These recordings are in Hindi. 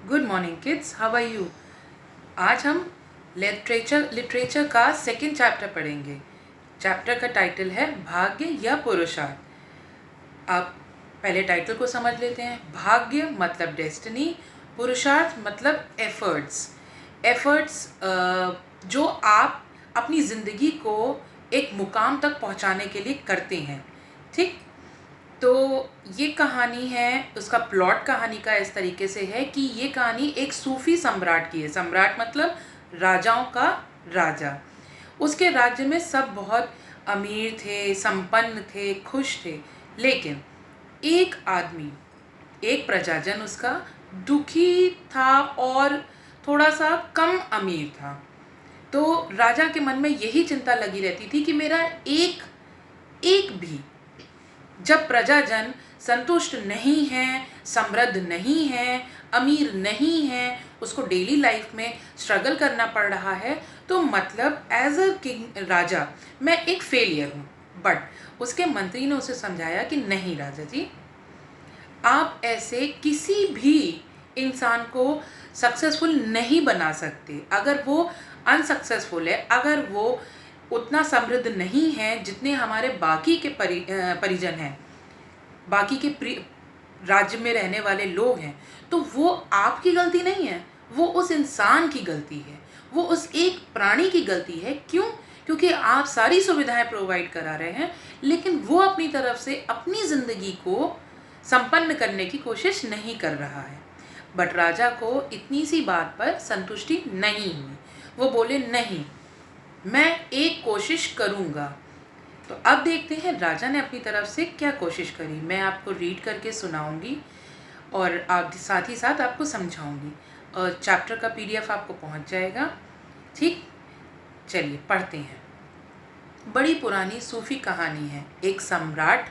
Good morning kids, how are you. आज हम लिटरेचर का सेकंड चैप्टर पढ़ेंगे। चैप्टर का टाइटल है भाग्य या पुरुषार्थ। आप पहले टाइटल को समझ लेते हैं। भाग्य मतलब डेस्टिनी, पुरुषार्थ मतलब एफर्ट्स। एफर्ट्स जो आप अपनी ज़िंदगी को एक मुकाम तक पहुंचाने के लिए करते हैं। ठीक, तो ये कहानी है, उसका प्लॉट कहानी का इस तरीके से है कि ये कहानी एक सूफी सम्राट की है। सम्राट मतलब राजाओं का राजा। उसके राज्य में सब बहुत अमीर थे, संपन्न थे, खुश थे। लेकिन एक आदमी, एक प्रजाजन उसका दुखी था और थोड़ा सा कम अमीर था। तो राजा के मन में यही चिंता लगी रहती थी कि मेरा एक एक भी, जब प्रजाजन संतुष्ट नहीं है, समृद्ध नहीं है, अमीर नहीं है, उसको डेली लाइफ में स्ट्रगल करना पड़ रहा है, तो मतलब एज अ किंग, राजा, मैं एक फेलियर हूँ। बट उसके मंत्री ने उसे समझाया कि नहीं राजा जी, आप ऐसे किसी भी इंसान को सक्सेसफुल नहीं बना सकते। अगर वो अनसक्सेसफुल है, अगर वो उतना समृद्ध नहीं है जितने हमारे बाकी के परिजन हैं, बाकी के राज्य में रहने वाले लोग हैं, तो वो आपकी गलती नहीं है, वो उस इंसान की गलती है, वो उस एक प्राणी की गलती है। क्यों? क्योंकि आप सारी सुविधाएं प्रोवाइड करा रहे हैं, लेकिन वो अपनी तरफ से अपनी ज़िंदगी को संपन्न करने की कोशिश नहीं कर रहा है। बट राजा को इतनी सी बात पर संतुष्टि नहीं हुई। वो बोले नहीं, मैं एक कोशिश करूँगा। तो अब देखते हैं राजा ने अपनी तरफ से क्या कोशिश करी। मैं आपको रीड करके सुनाऊंगी और आप साथ ही साथ आपको समझाऊंगी। और चैप्टर का पीडीएफ आपको पहुंच जाएगा। ठीक, चलिए पढ़ते हैं। बड़ी पुरानी सूफी कहानी है। एक सम्राट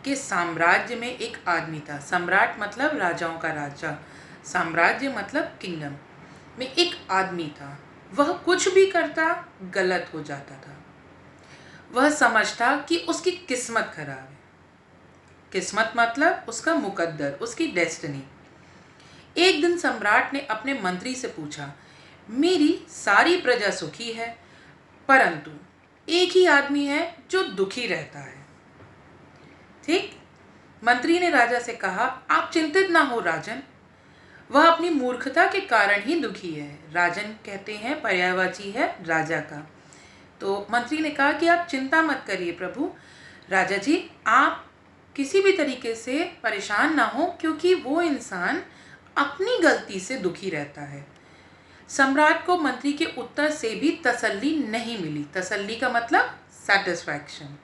के साम्राज्य में एक आदमी था। सम्राट मतलब राजाओं का राजा, साम्राज्य मतलब किंगडम में एक आदमी था। वह कुछ भी करता गलत हो जाता था। वह समझता कि उसकी किस्मत खराब है। किस्मत मतलब उसका मुकद्दर, उसकी डेस्टिनी। एक दिन सम्राट ने अपने मंत्री से पूछा, मेरी सारी प्रजा सुखी है, परंतु एक ही आदमी है जो दुखी रहता है। ठीक, मंत्री ने राजा से कहा, आप चिंतित ना हो राजन, वह अपनी मूर्खता के कारण ही दुखी है। राजन कहते हैं पर्यायवाची है राजा का। तो मंत्री ने कहा कि आप चिंता मत करिए प्रभु, राजा जी आप किसी भी तरीके से परेशान ना हो, क्योंकि वो इंसान अपनी गलती से दुखी रहता है। सम्राट को मंत्री के उत्तर से भी तसल्ली नहीं मिली। तसल्ली का मतलब सेटिस्फैक्शन।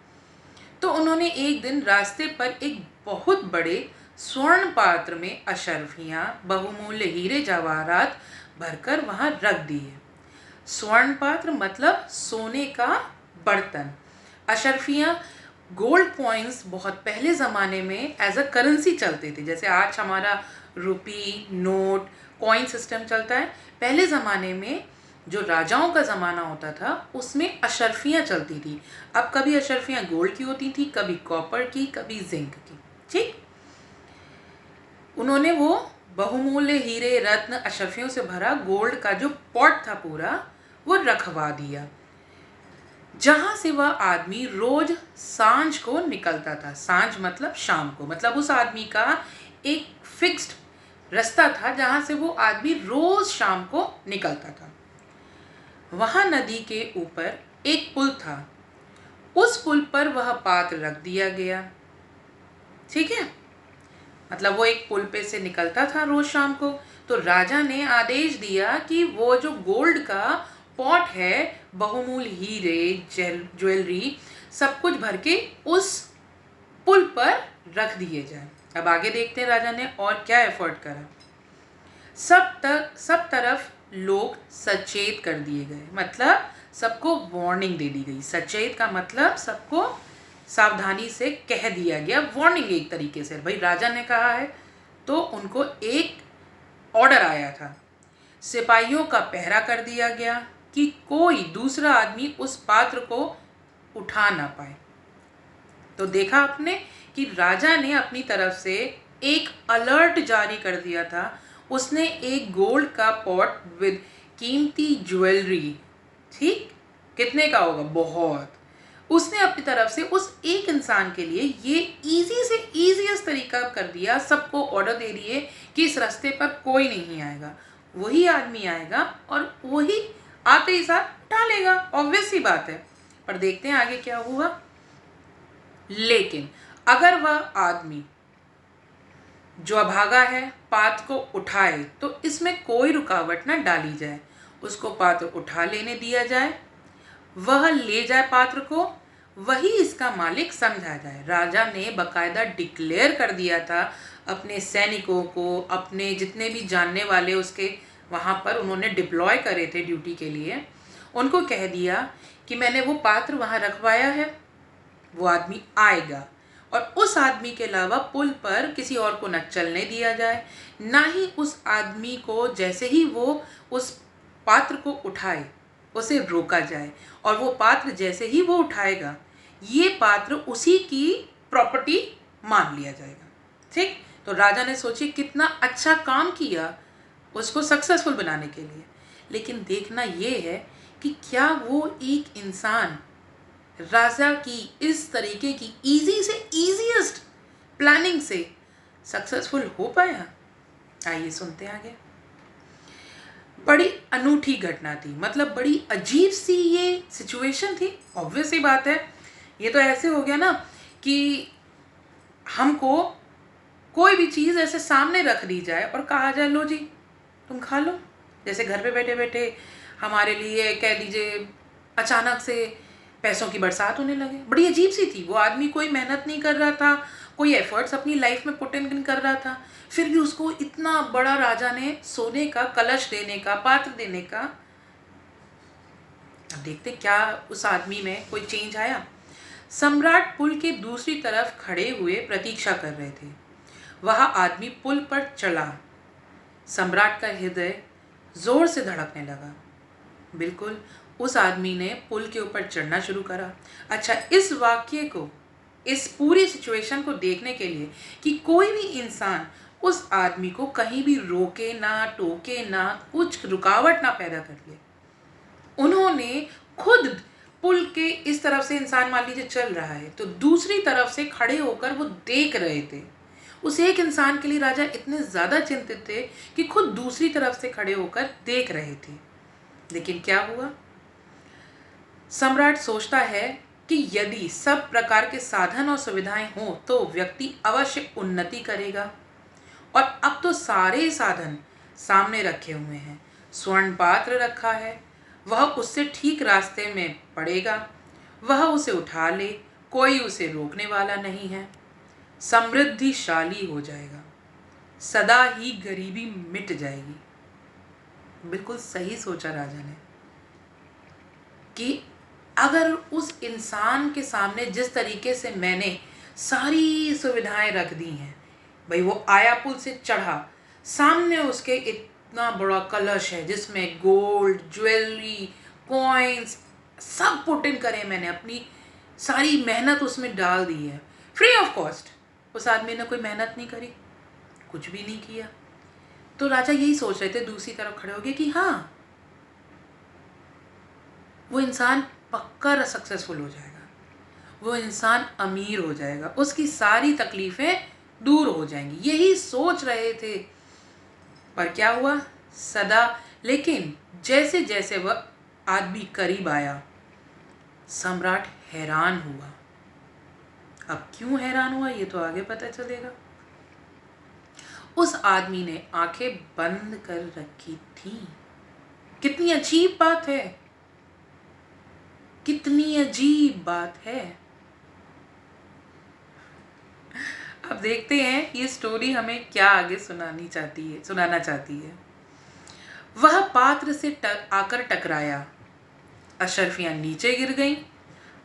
तो उन्होंने एक दिन रास्ते पर एक बहुत बड़े स्वर्ण पात्र में अशर्फियाँ, बहुमूल्य हीरे जवाहरात भरकर वहाँ रख दिए। स्वर्ण पात्र मतलब सोने का बर्तन। अशर्फियाँ गोल्ड कॉइन्स बहुत पहले ज़माने में एज अ करेंसी चलते थे। जैसे आज हमारा रुपी, नोट, कॉइन सिस्टम चलता है, पहले ज़माने में जो राजाओं का ज़माना होता था उसमें अशर्फियाँ चलती थी। अब कभी अशर्फियाँ गोल्ड की होती थी, कभी कॉपर की, कभी जिंक की। ठीक, उन्होंने वो बहुमूल्य हीरे रत्न अशर्फियों से भरा गोल्ड का जो पॉट था पूरा, वो रखवा दिया, जहाँ से वह आदमी रोज सांझ को निकलता था। सांझ मतलब शाम को, मतलब उस आदमी का एक फिक्स्ड रास्ता था जहाँ से वो आदमी रोज शाम को निकलता था। वहाँ नदी के ऊपर एक पुल था। उस पुल पर वह पात्र रख दिया गया। ठीक है, मतलब वो एक पुल पे से निकलता था रोज शाम को। तो राजा ने आदेश दिया कि वो जो गोल्ड का पॉट है, बहुमूल्य हीरे, ज्वेलरी, सब कुछ भर के उस पुल पर रख दिए जाए। अब आगे देखते हैं राजा ने और क्या एफर्ट करा। सब तरफ लोग सचेत कर दिए गए, मतलब सबको वार्निंग दे दी गई। सचेत का मतलब सबको सावधानी से कह दिया गया, वार्निंग एक तरीके से। भाई राजा ने कहा है तो उनको एक ऑर्डर आया था। सिपाहियों का पहरा कर दिया गया कि कोई दूसरा आदमी उस पात्र को उठा ना पाए। तो देखा आपने कि राजा ने अपनी तरफ से एक अलर्ट जारी कर दिया था उसने एक गोल्ड का पॉट विद कीमती ज्वेलरी, ठीक, कितने का होगा, बहुत, उसने अपनी तरफ से उस एक इंसान के लिए ये इजी से इजीएस्ट तरीका कर दिया। सबको ऑर्डर दे दिए कि इस रास्ते पर कोई नहीं आएगा, वही आदमी आएगा और वही आते ही साथ उठा लेगा, ऑब्वियस सी बात है। पर देखते हैं आगे क्या हुआ। लेकिन अगर वह आदमी जो अभागा है पात्र को उठाए तो इसमें कोई रुकावट न डाली जाए, उसको पात्र उठा लेने दिया जाए, वह ले जाए पात्र को, वही इसका मालिक समझा जाए। राजा ने बकायदा डिक्लेयर कर दिया था अपने सैनिकों को, अपने जितने भी जानने वाले उसके वहाँ पर उन्होंने डिप्लॉय करे थे ड्यूटी के लिए, उनको कह दिया कि मैंने वो पात्र वहाँ रखवाया है, वो आदमी आएगा और उस आदमी के अलावा पुल पर किसी और को न चलने दिया जाए, ना ही उस आदमी को जैसे ही वो उस पात्र को उठाए उसे रोका जाए, और वो पात्र जैसे ही वो उठाएगा ये पात्र उसी की प्रॉपर्टी मान लिया जाएगा। ठीक, तो राजा ने सोची कितना अच्छा काम किया उसको सक्सेसफुल बनाने के लिए। लेकिन देखना ये है कि क्या वो एक इंसान राजा की इस तरीके की इजी से इजीएस्ट प्लानिंग से सक्सेसफुल हो पाया। आइए सुनते हैं आगे। बड़ी अनूठी घटना थी, मतलब बड़ी अजीब सी ये सिचुएशन थी। ऑब्वियस सी बात है, ये तो ऐसे हो गया ना कि हमको कोई भी चीज़ ऐसे सामने रख दी जाए और कहा जाए लो जी तुम खा लो। जैसे घर पे बैठे बैठे हमारे लिए कह दीजिए अचानक से पैसों की बरसात होने लगे। बड़ी अजीब सी थी। वो आदमी कोई मेहनत नहीं कर रहा था, कोई एफर्ट्स अपनी लाइफ में पुट इन नहीं कर रहा था, फिर भी उसको इतना बड़ा राजा ने सोने का कलश देने का, पात्र देने का। अब देखते क्या उस आदमी में कोई चेंज आया। सम्राट पुल के दूसरी तरफ खड़े हुए प्रतीक्षा कर रहे थे। वह आदमी पुल पर चला। सम्राट का हृदय जोर से धड़कने लगा। बिल्कुल उस आदमी ने पुल के ऊपर चढ़ना शुरू करा। अच्छा, इस वाक्य को, इस पूरी सिचुएशन को देखने के लिए कि कोई भी इंसान उस आदमी को कहीं भी रोके ना, टोके ना, कुछ रुकावट ना पैदा कर ले, उन्होंने खुद पुल के इस तरफ से इंसान मान लीजिए चल रहा है तो दूसरी तरफ से खड़े होकर वो देख रहे थे। उस एक इंसान के लिए राजा इतने ज़्यादा चिंतित थे कि खुद दूसरी तरफ से खड़े होकर देख रहे थे। लेकिन क्या हुआ? सम्राट सोचता है कि यदि सब प्रकार के साधन और सुविधाएं हों तो व्यक्ति अवश्य उन्नति करेगा। और अब तो सारे साधन सामने रखे हुए हैं। स्वर्ण पात्र रखा है, वह उससे ठीक रास्ते में पड़ेगा, वह उसे उठा ले, कोई उसे रोकने वाला नहीं है। समृद्धिशाली हो जाएगा, सदा ही गरीबी मिट जाएगी। बिल्कुल सही सोचा राजा ने कि अगर उस इंसान के सामने जिस तरीके से मैंने सारी सुविधाएं रख दी हैं, भाई वो आया पुल से चढ़ा, सामने उसके इतना बड़ा कलश है जिसमें गोल्ड, ज्वेलरी, कॉइन्स सब पुट इन करे, मैंने अपनी सारी मेहनत उसमें डाल दी है फ्री ऑफ कॉस्ट। उस आदमी ने कोई मेहनत नहीं करी, कुछ भी नहीं किया। तो राजा यही सोच रहे थे दूसरी तरफ खड़े हो गए कि हाँ, वो इंसान पक्का सक्सेसफुल हो जाएगा, वो इंसान अमीर हो जाएगा, उसकी सारी तकलीफ़ें दूर हो जाएंगी, यही सोच रहे थे। पर क्या हुआ? सदा, लेकिन जैसे जैसे वह आदमी करीब आया सम्राट हैरान हुआ। अब क्यों हैरान हुआ ये तो आगे पता चलेगा। उस आदमी ने आंखें बंद कर रखी थी। कितनी अजीब बात है, कितनी अजीब बात है। अब देखते हैं ये स्टोरी हमें क्या आगे सुनाना चाहती है। वह पात्र से आकर टकराया, अशर्फियां नीचे गिर गईं,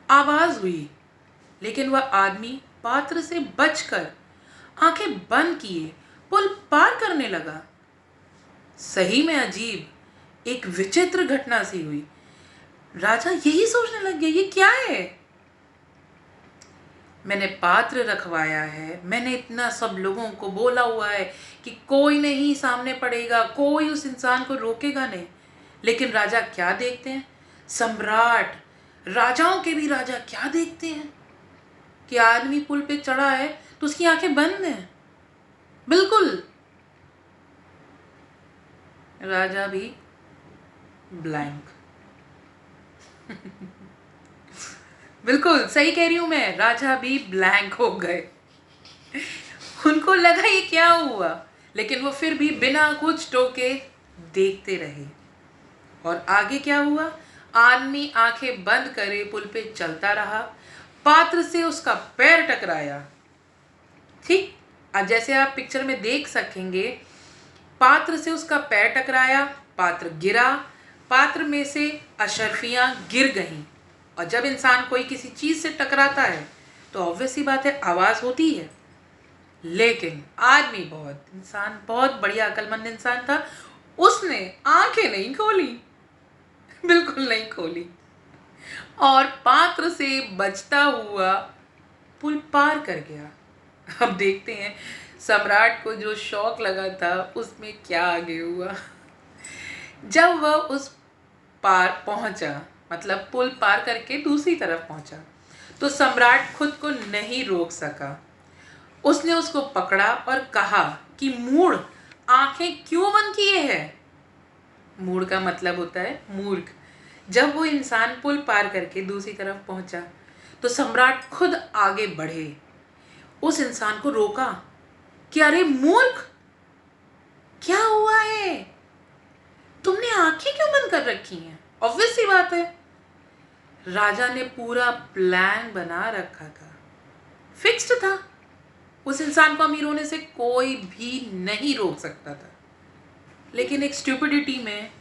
आवाज हुई, लेकिन वह आदमी पात्र से बचकर आंखें बंद किए पुल पार करने लगा। सही में अजीब, एक विचित्र घटना सी हुई। राजा यही सोचने लग गया, ये क्या है? मैंने पात्र रखवाया है, मैंने इतना सब लोगों को बोला हुआ है कि कोई नहीं सामने पड़ेगा, कोई उस इंसान को रोकेगा नहीं। लेकिन राजा क्या देखते हैं, सम्राट, राजाओं के भी राजा क्या देखते हैं कि आदमी पुल पे चढ़ा है तो उसकी आंखें बंद हैं, बिल्कुल। राजा भी ब्लैंक। बिल्कुल सही कह रही हूं मैं, राजा भी ब्लैंक हो गए। उनको लगा ये क्या हुआ, लेकिन वो फिर भी बिना कुछ टोके देखते रहे। और आगे क्या हुआ, आदमी आंखें बंद करे पुल पे चलता रहा, पात्र से उसका पैर टकराया। ठीक, अब जैसे आप पिक्चर में देख सकेंगे, पात्र से उसका पैर टकराया, पात्र गिरा, पात्र में से अशर्फियां गिर गईं। और जब इंसान कोई किसी चीज से टकराता है तो ऑब्वियस सी बात है, आवाज होती है। लेकिन आदमी बहुत बढ़िया अक्लमंद इंसान था, उसने आंखें नहीं खोली, बिल्कुल नहीं खोली, और पात्र से बचता हुआ पुल पार कर गया। अब देखते हैं सम्राट को जो शौक लगा था उसमें क्या आगे हुआ। जब वह उस पार पहुंचा, मतलब पुल पार करके दूसरी तरफ पहुंचा, तो सम्राट खुद को नहीं रोक सका। उसने उसको पकड़ा और कहा कि मूढ़, आंखें क्यों बंद किए है। मूढ़ का मतलब होता है मूर्ख। जब वो इंसान पुल पार करके दूसरी तरफ पहुंचा तो सम्राट खुद आगे बढ़े, उस इंसान को रोका कि अरे मूर्ख, क्या हुआ है, तुमने आंखें क्यों बंद कर रखी हैं। ऑब्वियस सी बात है, राजा ने पूरा प्लान बना रखा था, फिक्स्ड था। उस इंसान को अमीर होने से कोई भी नहीं रोक सकता था। लेकिन एक स्टूपिडिटी में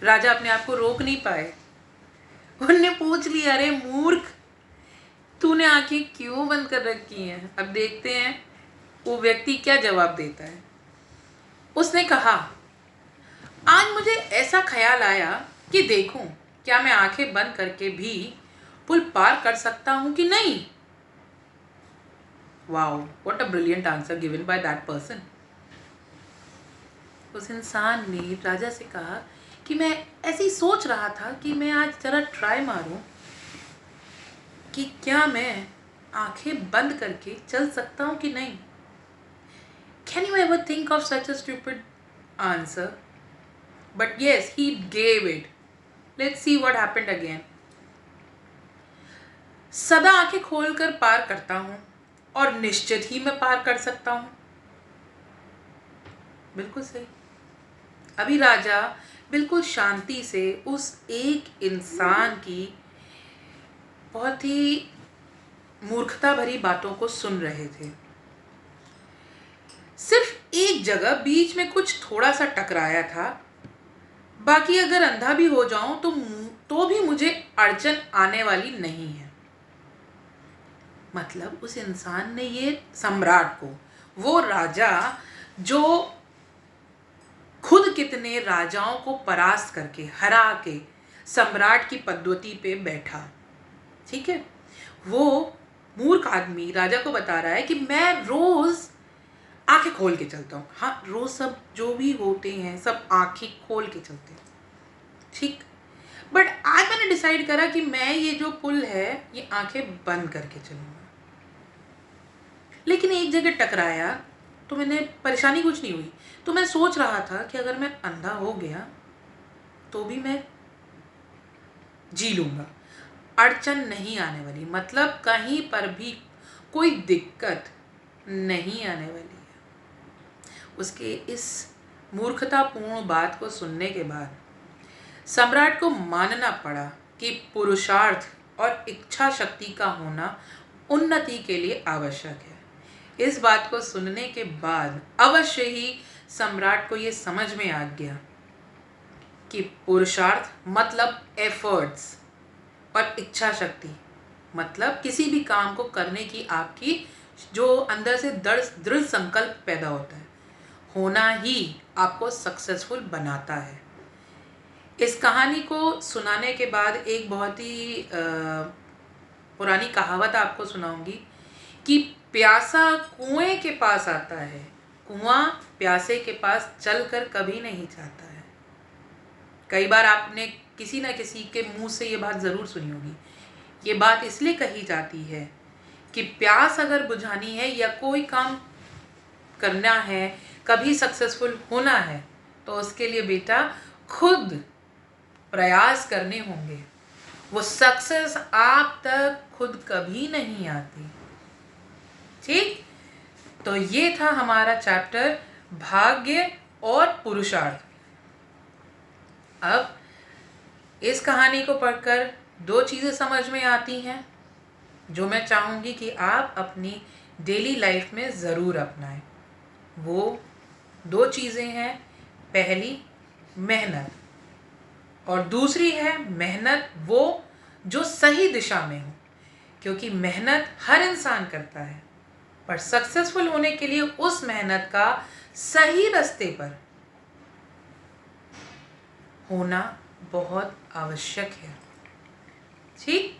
राजा अपने आप को रोक नहीं पाए। उनने पूछ लिया, अरे मूर्ख, तूने आंखें क्यों बंद कर रखी हैं। अब देखते हैं वो व्यक्ति क्या जवाब देता है। उसने कहा, आज मुझे ऐसा ख्याल आया कि देखूं क्या मैं आंखें बंद करके भी पुल पार कर सकता हूं कि नहीं। Wow, what a brilliant answer given by that person. उस इंसान ने राजा से कहा कि मैं ऐसे ही सोच रहा था कि मैं आज जरा ट्राई मारूं कि क्या मैं आंखें बंद करके चल सकता हूं कि नहीं। Can you ever think of such a stupid answer? But yes, he gave it. Let's see what happened again. सदा आंखें खोलकर पार करता हूं और निश्चित ही मैं पार कर सकता हूं। बिल्कुल सही। अभी राजा बिल्कुल शांति से उस एक इंसान की बहुत ही मूर्खता भरी बातों को सुन रहे थे। सिर्फ एक जगह बीच में कुछ थोड़ा सा टकराया था, बाकी अगर अंधा भी हो जाऊं तो भी मुझे अड़चन आने वाली नहीं है। मतलब उस इंसान ने ये सम्राट को, वो राजा जो खुद कितने राजाओं को परास्त करके हरा के सम्राट की पदवी पे बैठा, ठीक है, वो मूर्ख आदमी राजा को बता रहा है कि मैं रोज आंखें खोल के चलता हूँ। हाँ, रोज सब जो भी होते हैं सब आंखें खोल के चलते हैं, ठीक। बट आज मैंने डिसाइड करा कि मैं ये जो पुल है ये आंखें बंद करके चलूंगा। लेकिन एक जगह टकराया तो मैंने परेशानी कुछ नहीं हुई। तो मैं सोच रहा था कि अगर मैं अंधा हो गया तो भी मैं जी लूंगा, अड़चन नहीं आने वाली, मतलब कहीं पर भी कोई दिक्कत नहीं आने वाली है। उसके इस मूर्खतापूर्ण बात को सुनने के बाद सम्राट को मानना पड़ा कि पुरुषार्थ और इच्छा शक्ति का होना उन्नति के लिए आवश्यक है। इस बात को सुनने के बाद अवश्य ही सम्राट को ये समझ में आ गया कि पुरुषार्थ मतलब एफर्ट्स और इच्छा शक्ति मतलब किसी भी काम को करने की आपकी जो अंदर से दृढ़ संकल्प पैदा होता है, होना ही आपको सक्सेसफुल बनाता है। इस कहानी को सुनाने के बाद एक बहुत ही पुरानी कहावत आपको सुनाऊंगी कि प्यासा कुएं के पास आता है, कुआं प्यासे के पास चलकर कभी नहीं जाता है। कई बार आपने किसी न किसी के मुंह से ये बात ज़रूर सुनी होगी। ये बात इसलिए कही जाती है कि प्यास अगर बुझानी है या कोई काम करना है, कभी सक्सेसफुल होना है, तो उसके लिए बेटा खुद प्रयास करने होंगे। वो सक्सेस आप तक खुद कभी नहीं आती। ठीक, तो ये था हमारा चैप्टर भाग्य और पुरुषार्थ। अब इस कहानी को पढ़कर 2 चीज़ें समझ में आती हैं जो मैं चाहूँगी कि आप अपनी डेली लाइफ में ज़रूर अपनाएं। वो 2 चीज़ें हैं, पहली मेहनत और दूसरी है मेहनत वो जो सही दिशा में हो, क्योंकि मेहनत हर इंसान करता है, पर सक्सेसफुल होने के लिए उस मेहनत का सही रास्ते पर होना बहुत आवश्यक है। ठीक,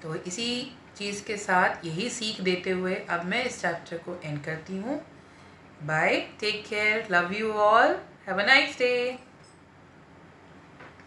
तो इसी चीज़ के साथ यही सीख देते हुए अब मैं इस चैप्टर को एंड करती हूँ। Bye, take care, love you all, have a nice day.